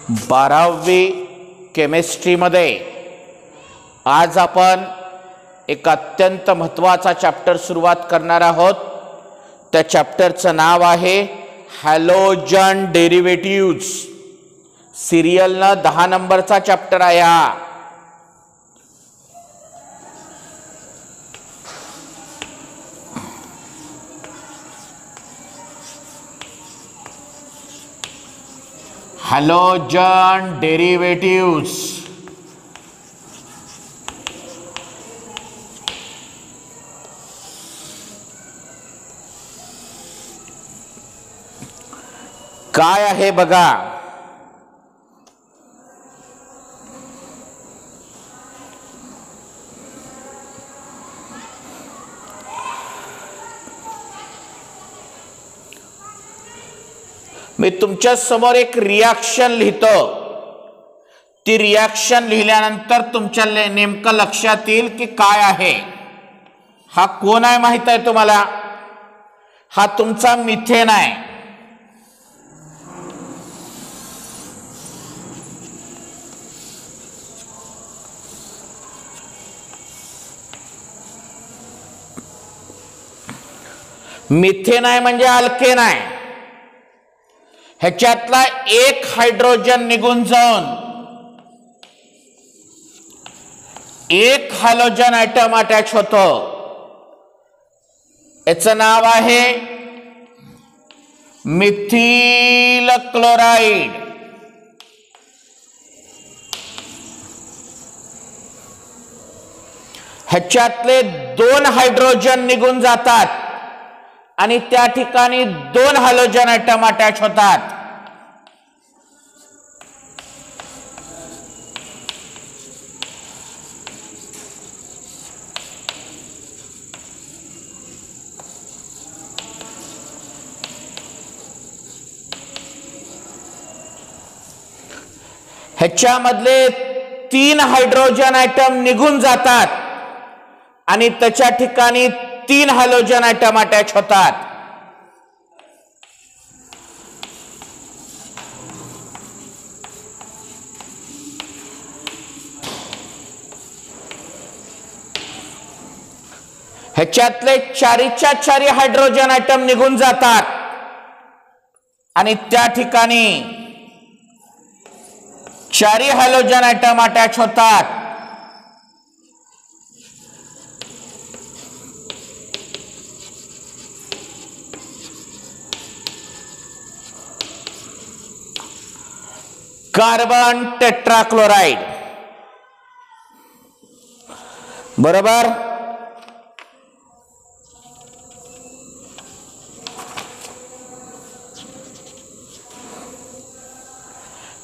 12वी केमिस्ट्रीमध्ये आज आपण एक अत्यंत महत्त्वाचा चॅप्टर सुरुवात करणार आहोत। त्या चॅप्टरचं नाव आहे हॅलोजन डेरिव्हेटिव्ह्ज। सिरियलनं 10 नंबरचा चॅप्टर आहे हा। हॅलोजन डेरिव्हेटिव्ह्ज काय आहे बघा। मी तुमच्या समोर एक रिॲक्शन लिहितो। ती रिॲक्शन लिहिल्यानंतर तुमच्या नेमकं लक्षात येईल की काय आहे। हा कोण आहे माहित आहे तुम्हाला? हा तुमचा मिथेन आहे। मिथेन आहे म्हणजे अल्केन आहे। ह्याच्यातला एक हायड्रोजन निघून जाऊन एक हॅलोजन ॲटम अटॅच होतो। याचं नाव आहे मिथिल क्लोराइड। ह्याच्यातले 2 हायड्रोजन निघून जातात आणि त्या ठिकाणी 2 हॅलोजन ॲटम अटॅच होतात। ह्याच्यामधले 3 हायड्रोजन ॲटम निघून जातात आणि त्याच्या ठिकाणी 3 हॅलोजन ॲटम अटॅच होतात। ह्याच्यातले 4च्या 4 हायड्रोजन ॲटम निघून जातात आणि त्या ठिकाणी 4 हॅलोजन ॲटम अटॅच होतात। कार्बन टेट्राक्लोराइड बरोबर।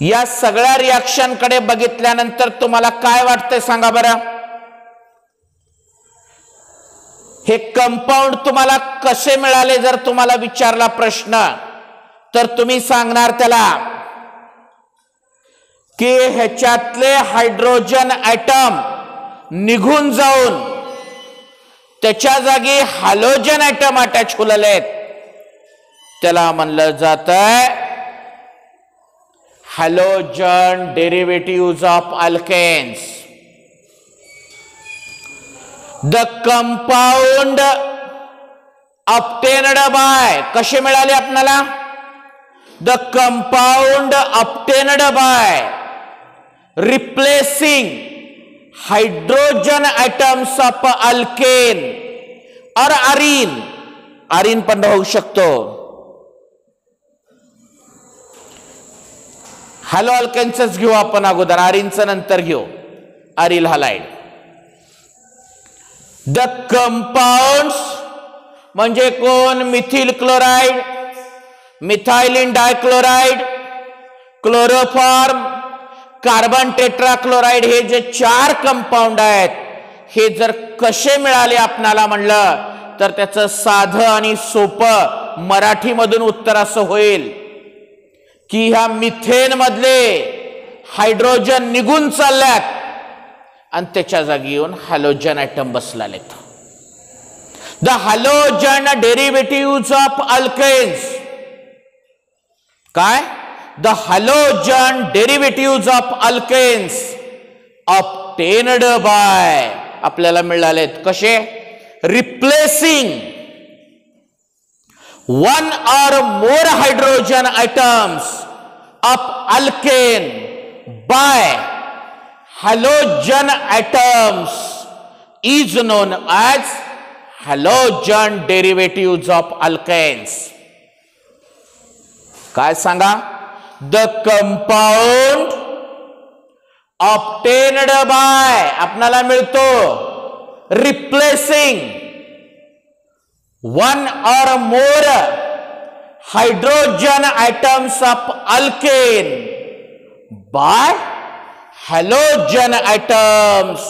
या सगळ्या रिॲक्शन कडे बघितल्यानंतर तुम्हाला काय वाटतंय सांगा बरं? हे कंपाऊंड तुम्हाला कसे मिळाले जर तुम्हाला विचारला प्रश्न तर तुम्ही सांगणार त्याला की ह्याच्यातले हायड्रोजन ॲटम निघून जाऊन त्याच्या जागी हॅलोजन ॲटम अटॅच होलेत। त्याला म्हणलं जातंय halogen derivatives of alkanes. The compound obtained by, कसे मिळाले आपल्याला? The compound obtained by replacing hydrogen atoms of alkane और अरीन। अरीन पण होऊ शकतो। हॅलो अल्केनच घेऊ आपण अगोदर, अरीनचं नंतर घेऊ। Aril halide. द कंपाऊंड्स म्हणजे कोण? Methyl chloride, methylene dichloride, chloroform, carbon tetrachloride, हे जे 4 कंपाऊंड आहेत हे जर कसे मिळाले आपल्याला म्हणलं तर त्याचं साधं आणि सोपं मराठीमधून उत्तर असं होईल की ह्या मिथेन मधले हायड्रोजन निघून चालल्यात आणि त्याच्या जागी येऊन हॅलोजन ॲटम बसलालेत। The halogen derivatives of alkanes काय? the halogen derivatives of alkanes obtained by आपल्याला मिळालेत कसे replacing one or more hydrogen atoms of alkane by halogen atoms is known as halogen derivatives of alkanes. काय सांगा the compound obtained by आपल्याला मिळतो replacing one or more hydrogen atoms of alkane by halogen atoms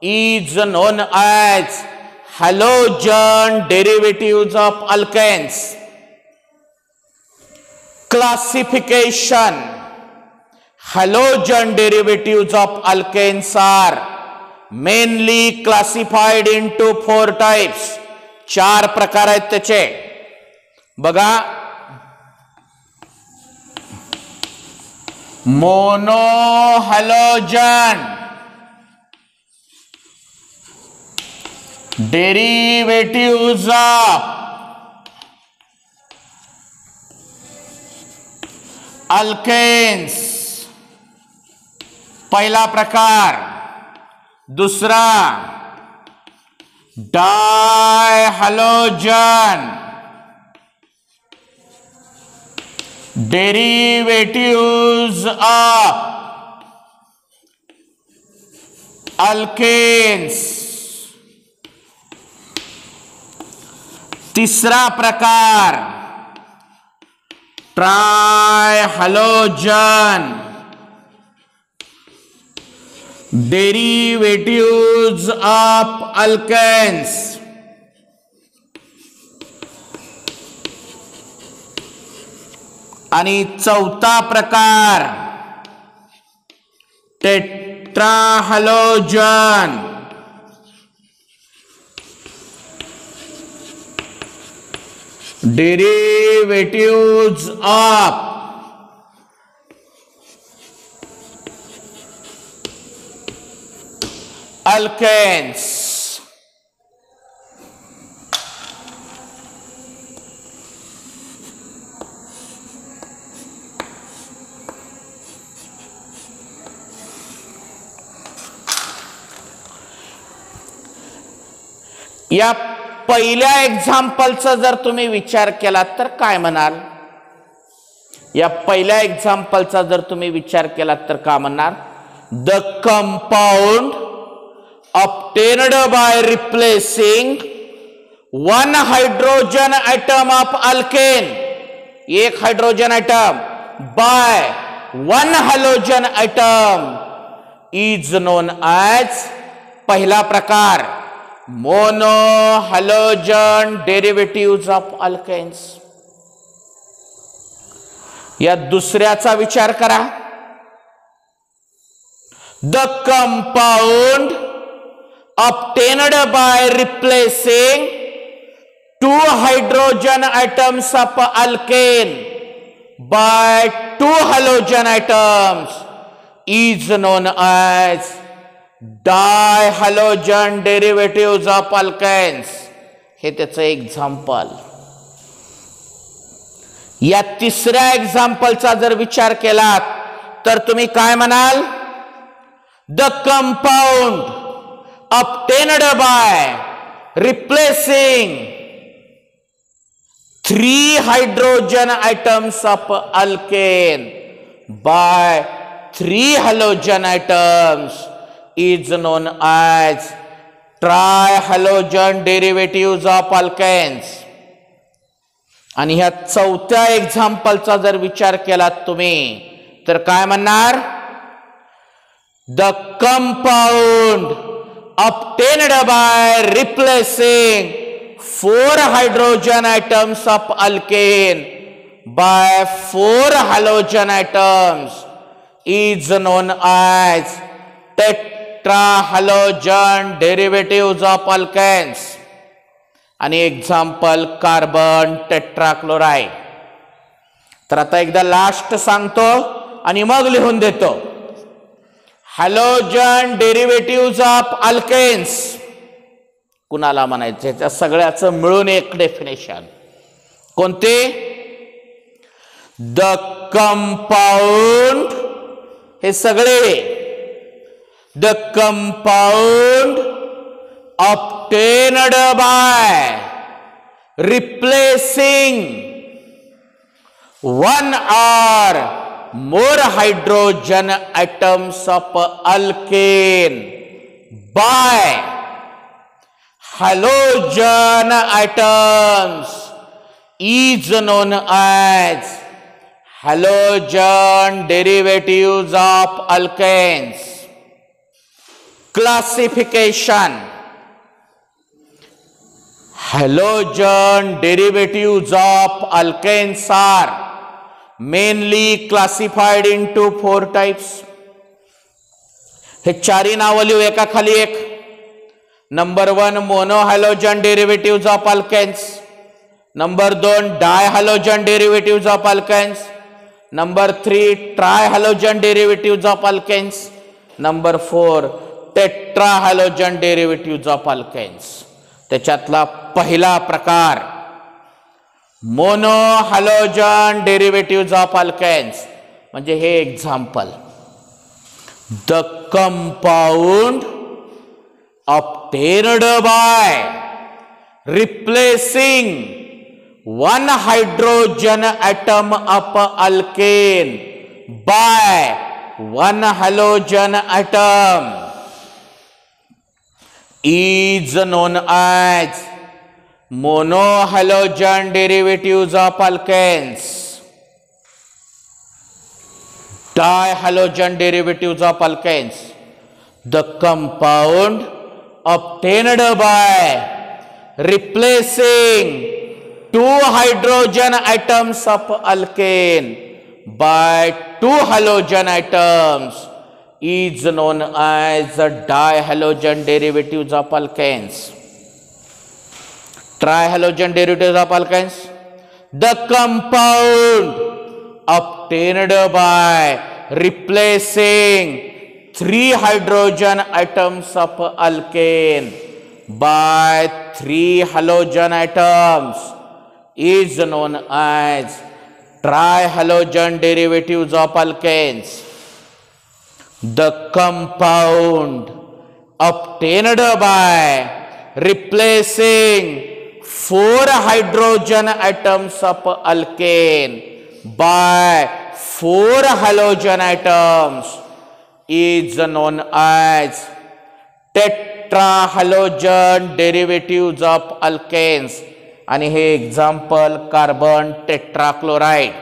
is known as halogen derivatives of alkanes. Classification. Halogen derivatives of alkanes are mainly classified into 4 types. 4 प्रकार आहेत त्याचे बघा monohalogen derivatives of alkanes पहिला प्रकार दूसरा dihalogen derivatives of alkanes तीसरा प्रकार trihalogen derivatives of alkanes आणि चौथा प्रकार टेट्राहॅलोजन derivatives of alkanes. या पहिल्या एक्झाम्पलचा जर तुम्ही विचार केला तर काय म्हणाल या पहिल्या एक्झाम्पलचा जर तुम्ही विचार केला तर काय म्हणणार the compound obtained by replacing one hydrogen atom of alkane एक hydrogen atom by one halogen atom is known as पहिला प्रकार monohalogen derivatives of alkanes. या दुसऱ्याचा विचार करा the compound obtained by replacing 2 hydrogen atoms of alkane by 2 halogen atoms is known as dihalogen derivatives of alkanes. हे त्याचं example. या तिसऱ्या एक्झाम्पलचा जर विचार केला तर तुम्ही काय म्हणाल the compound obtained by replacing 3 hydrogen atoms of alkane by 3 halogen atoms is known as trihalogen derivatives of alkanes. आणि ह्या चौथ्या एक्झाम्पलचा जर विचार केला तुम्ही तर काय म्हणणार the compound obtained by replacing 4 hydrogen atoms of alkane by 4 halogen atoms is known as tetrahalogen derivatives of alkanes. आणि एक्झाम्पल कार्बन टेट्राक्लोराइड. तर आता एकदा लास्ट सांगतो आणि मग लिहून देतो. हॅलोजन डेरिव्हेटिव्ह ऑफ अल्केन्स कुणाला म्हणायचे? त्या सगळ्याचं मिळून एक डेफिनेशन कोणते? द कंपाऊंड, हे सगळे the compound obtained by replacing one or more hydrogen atoms of alkane by halogen atoms is known as halogen derivatives of alkanes. Classification. Halogen derivatives of alkanes are mainly classified into 4 types. हे चारी नाव लिहू एका खाली एक. Number 1 monohalogen derivative of alkanes. Number 2 dihalogen derivative of alkanes. Number 3 trihalogen derivative of alkanes. Number 4 tetrahalogen derivative of alkanes. त्याच्यातला पहिला प्रकार monohalogen derivative of alkanes म्हणजे हे example. The compound obtained by replacing one hydrogen atom of alkane by one halogen atom is known as monohalogen derivatives of alkanes. Dihalogen derivatives of alkanes. The compound obtained by replacing 2 hydrogen atoms of alkane by 2 halogen atoms is known as dihalogen derivatives of alkanes. Trihalogen derivatives of alkanes. The compound obtained by replacing 3 hydrogen atoms of alkane by 3 halogen atoms is known as trihalogen derivatives of alkanes. The compound obtained by replacing 4 hydrogen atoms of alkane by 4 halogen atoms is known as tetrahalogen derivatives of alkanes. आणि हे example carbon tetrachloride.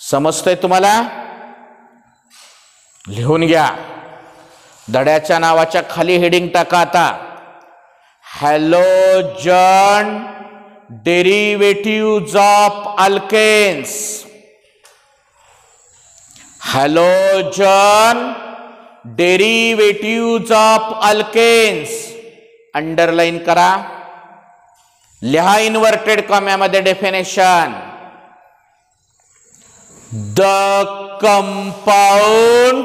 समजतंय तुम्हाला? लिहून घ्या. धड्याच्या नावाच्या खाली heading टाका. आता halogen derivative of alkanes. Halogen derivative of alkanes underline करा. लिहा इन्व्हर्टेड कॉम्यामध्ये definition. The compound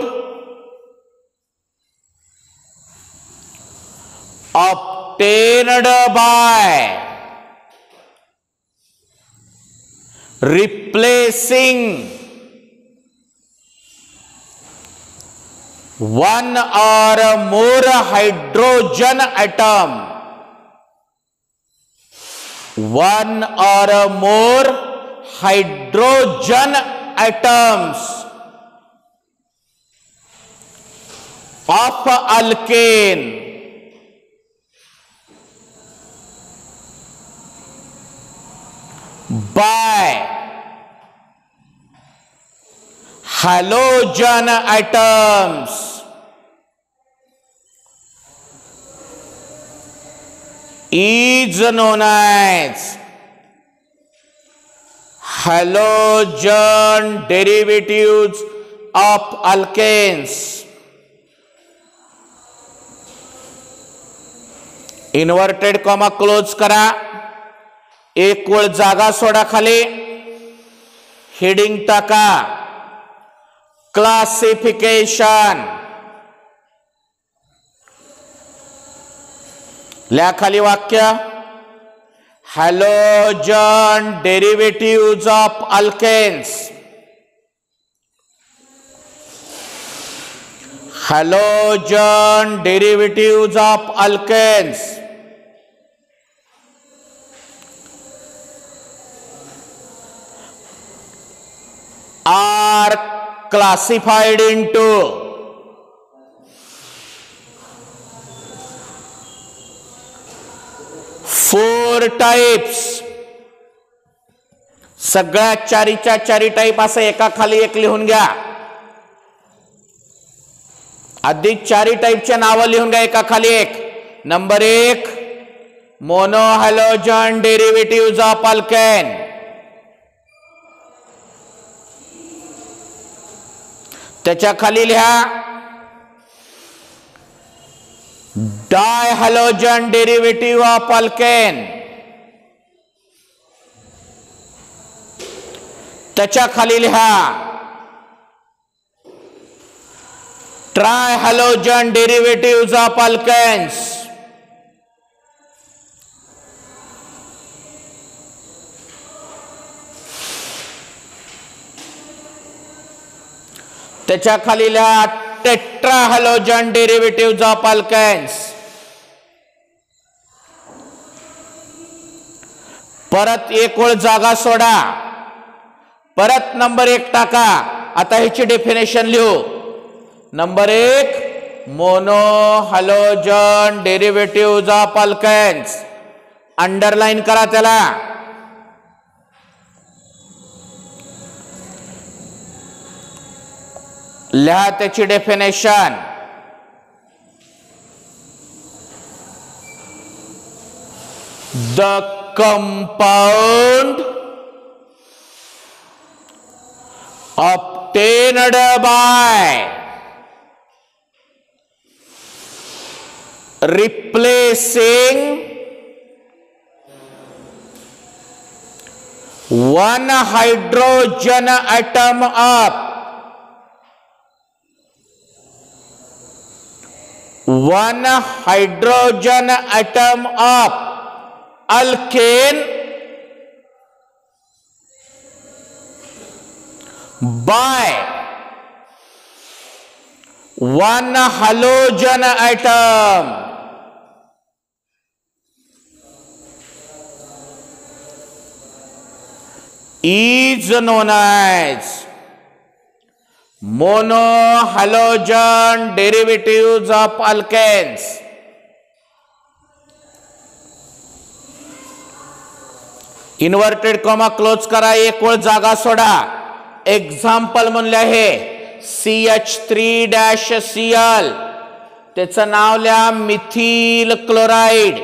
obtained by replacing one or more hydrogen atom, one or more hydrogen atoms of alkane by halogen atoms is known as halogen derivatives of alkanes. Inverted comma close करा. एक वेळ जागा सोडा खाली. Heading टाका, classification, लिहा खाली वाक्य, halogen derivatives of alkanes, halogen derivatives of alkanes are classified into four types. सगळ्या चारीच्या चारी टाईप असं एका खाली एक लिहून घ्या. आधी चारी टाईपच्या नावं लिहून घ्या एका खाली एक. Number 1 mono halogen derivatives of alkane. त्याच्या खाली लिहा di halogen derivative of alkane. त्याच्या खाली लिहा tri halogen derivatives of alkanes. त्याच्या खाली लिहा tetra halogen derivatives of alkanes. परत एक ओळ जागा सोडा, परत नंबर 1 टाका. आता ह्याची डेफिनेशन लिहू. Number 1 mono halogen derivatives of alkanes. Underline करा त्याला. लिहा त्याची definition. The compound obtained by replacing one hydrogen atom of alkane by one halogen atom is known as mono halogen derivatives of alkanes. Inverted comma close करा, एक ओळ जागा सोडा. Example म्हणले आहे CH3-Cl. त्याचं नाव लिहा मिथिल क्लोराइड.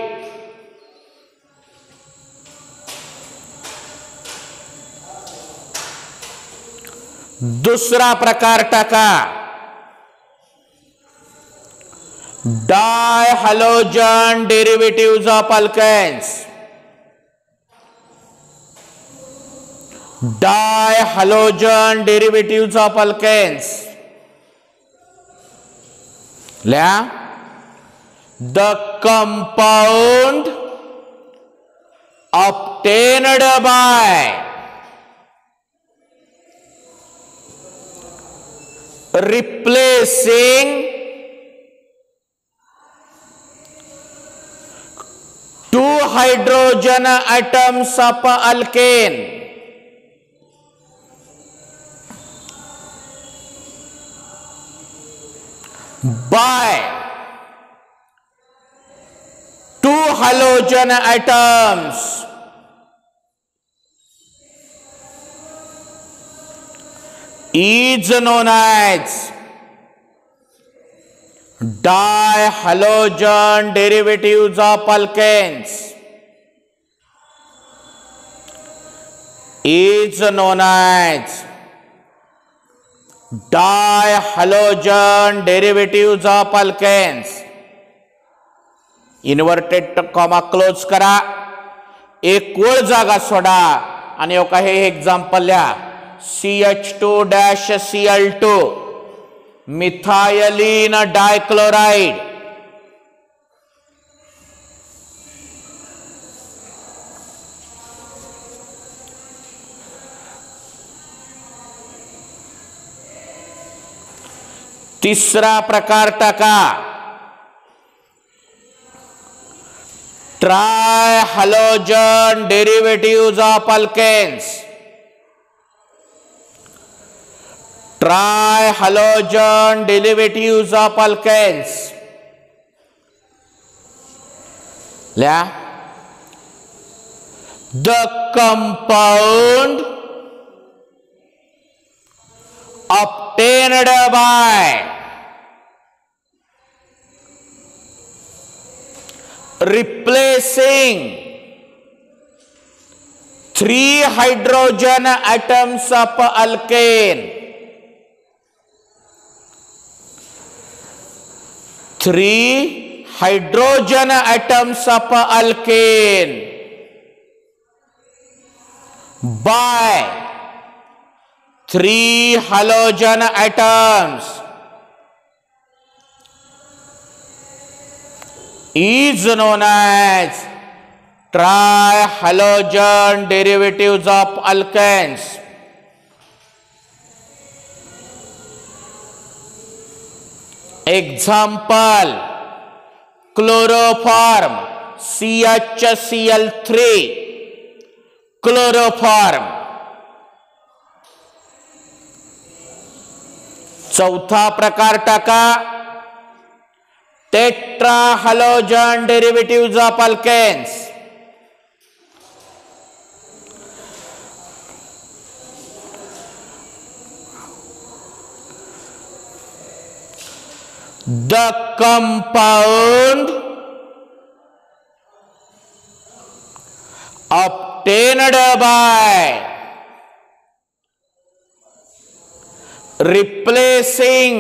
दुसरा प्रकार टाका dihalogen derivatives of alkanes. Dihalogen derivatives of alkanes. लिहा the compound obtained by replacing two hydrogen atoms of alkane by two halogen atoms is known as dihalogen derivatives of alkanes. Is known as dihalogen derivatives of alkanes. Inverted comma close करा, एक ओळ जागा सोडा आणि हे example लिहा. CH2-Cl2 मिथायलीन डायक्लोराइड। तीसरा प्रकार टाका trihalogen derivative of alkanes. Trihalogen derivative of alkanes लिहा। The compound obtained by replacing 3 hydrogen atoms of alkane, 3 hydrogen atoms of alkane by 3 halogen atoms is known as trihalogen derivatives of alkanes. Example: chloroform CHCl3 chloroform। चौथा प्रकार टाका tetrahalogen derivative of alkanes. The compound obtained by replacing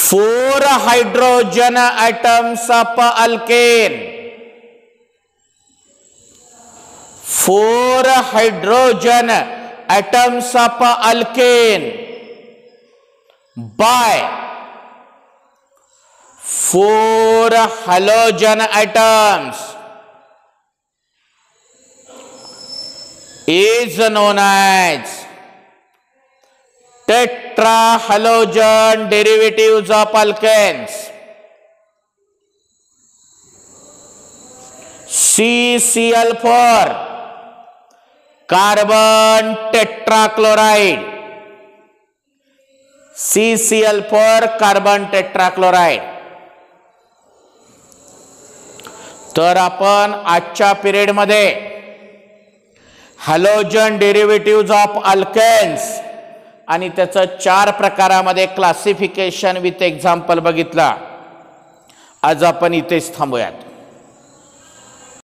4 hydrogen atoms of alkane, 4 hydrogen atoms of alkane by 4 halogen atoms is known as tetrahalogen derivatives of alkanes। CCl4 carbon tetrachloride, CCl4 carbon tetrachloride. तर आपण आजच्या period मध्ये halogen derivative of alkanes आणि त्याचं 4 प्रकारामध्ये classification with example बघितला। आज आपण इथेच थांबूयात।